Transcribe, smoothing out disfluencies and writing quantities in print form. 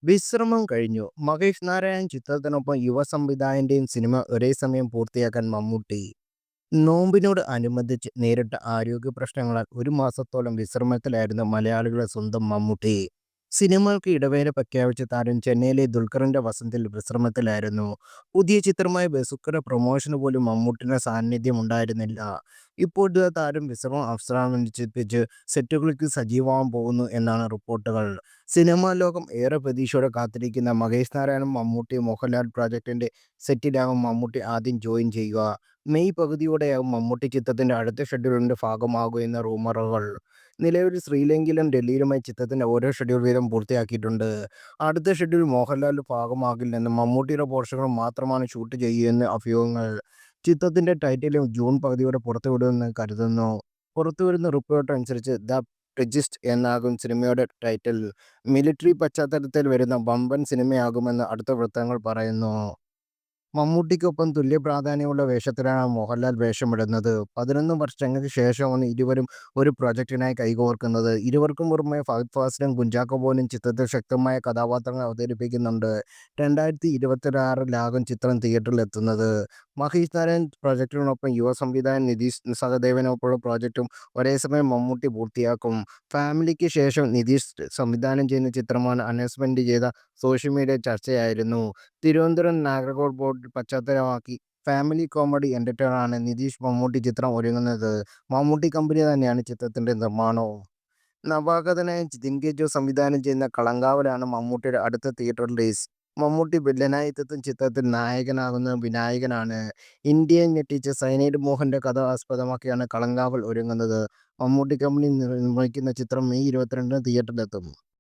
വിശ്രമം കഴിഞ്ഞു. മഹേഷ് നാരായൺ ചിത്രത്തിനൊപ്പം യുവ സംവിധായകന്റെയും സിനിമ ഒരേ സമയം പൂർത്തിയാക്കാൻ മമ്മൂട്ടി. നോമ്പിനോട് അനുബന്ധിച്ച് നേരിട്ട ആരോഗ്യ പ്രശ്നങ്ങളാൽ ഒരു മാസത്തോളം വിശ്രമത്തിലായിരുന്ന മലയാളികളുടെ സ്വന്തം മമ്മൂട്ടി. സിനിമകൾക്ക് ഇടവേള പ്രഖ്യാപിച്ച താരം ചെന്നൈയിലെ ദുൽഖറിന്റെ വസതിയിൽ വിശ്രമത്തിലായിരുന്നു. പുതിയ ചിത്രമായ ബസുക്കയുടെ പ്രൊമോഷന് പോലും മമ്മൂട്ടിയുടെ സാന്നിധ്യം ഉണ്ടായിരുന്നില്ല. ഇപ്പോഴത്തെ താരം വിശ്രമം അവസാനിപ്പിച്ച് സെറ്റുകളിലേക്ക് സജീവമാകാൻ പോകുന്നു എന്നാണ് റിപ്പോർട്ടുകൾ. സിനിമാ ലോകം ഏറെ പ്രതീക്ഷയോടെ കാത്തിരിക്കുന്ന മഹേഷ് നാരായണൻ മമ്മൂട്ടി മോഹൻലാൽ പ്രോജക്ടിന്റെ സെറ്റിലാകും മമ്മൂട്ടി ആദ്യം ജോയിൻ ചെയ്യുക. മെയ് പകുതിയോടെയാകും മമ്മൂട്ടി ചിത്രത്തിന്റെ അടുത്ത ഷെഡ്യൂളിന്റെ ഭാഗമാകുമെന്ന റൂമറുകൾ. നിലവിൽ ശ്രീലങ്കയിലും ഡൽഹിയിലുമായി ചിത്രത്തിന്റെ ഓരോ ഷെഡ്യൂൾ വീതം പൂർത്തിയാക്കിയിട്ടുണ്ട്. അടുത്ത ഷെഡ്യൂൾ മോഹൻലാലിന്റെ ഭാഗമാകില്ലെന്നും മമ്മൂട്ടിയുടെ പോർഷനുകൾ മാത്രമാണ് ഷൂട്ട് ചെയ്യുകയെന്ന് അഭ്യൂഹങ്ങൾ. ചിത്രത്തിന്റെ ടൈറ്റിലും ജൂൺ പകുതിയോടെ പുറത്തുവിടുമെന്ന് കരുതുന്നു. പുറത്തുവരുന്ന റിപ്പോർട്ട് അനുസരിച്ച് ദ പ്രിജിസ്റ്റ് എന്നാകും സിനിമയുടെ ടൈറ്റിൽ. മിലിട്ടറി പശ്ചാത്തലത്തിൽ വരുന്ന വമ്പൻ സിനിമയാകുമെന്ന് അടുത്ത വൃത്തങ്ങൾ പറയുന്നു. മമ്മൂട്ടിക്കൊപ്പം തുല്യ പ്രാധാന്യമുള്ള വേഷത്തിലാണ് മോഹൻലാൽ വേഷമിടുന്നത്. 11 വർഷങ്ങൾക്ക് ശേഷമാണ് ഇരുവരും ഒരു പ്രൊജക്ടിനായി കൈകോർക്കുന്നത്. ഇരുവർക്കും പുറമെ ഫഹദ് ഫാസിലും കുഞ്ചാക്കോ ബോബനും ചിത്രത്തിൽ ശക്തമായ കഥാപാത്രങ്ങൾ അവതരിപ്പിക്കുന്നുണ്ട്. 2026-ലാകും ചിത്രം തിയേറ്ററിലെത്തുന്നത്. മഹേഷ് നാരായൺ പ്രൊജക്ടിനൊപ്പം യുവ സംവിധായകൻ നിതീഷ് സഹദേവനൊപ്പമുള്ള പ്രൊജക്ടും ഒരേസമയം മമ്മൂട്ടി പൂർത്തിയാക്കും. ഫാമിലിക്ക് ശേഷം നിതീഷ് സംവിധാനം ചെയ്യുന്ന ചിത്രമാണ് അനൗൺസ്മെന്റ് ചെയ്ത സോഷ്യൽ മീഡിയയിൽ ചർച്ചയായിരുന്നു. തിരുവനന്തപുരം നാഗർകോവിൽ ബോർഡ് പശ്ചാത്തലമാക്കി ഫാമിലി കോമഡി എന്റർടൈനറാണ് നിതീഷ് മമ്മൂട്ടി ചിത്രം ഒരുങ്ങുന്നത്. മമ്മൂട്ടി കമ്പനി തന്നെയാണ് ചിത്രത്തിന്റെ നിർമ്മാണവും. നവാഗതനായ ജിതിൻ കെ ജോസ് സംവിധാനം ചെയ്യുന്ന കളങ്കാവലാണ് മമ്മൂട്ടിയുടെ അടുത്ത തിയേറ്റർ റിലീസ്. മമ്മൂട്ടി വില്ലനായി എത്തുന്ന ചിത്രത്തിൽ നായകനാകുന്നത് വിനായകനാണ്. ഇന്ത്യയെ ഞെട്ടിച്ച സൈനൈഡ് മോഹന്റെ കഥ ആസ്പദമാക്കിയാണ് കളങ്കാവൽ ഒരുങ്ങുന്നത്. മമ്മൂട്ടി കമ്പനി നിർമ്മിക്കുന്ന ചിത്രം മെയ് 22-ന് തിയേറ്ററിലെത്തും.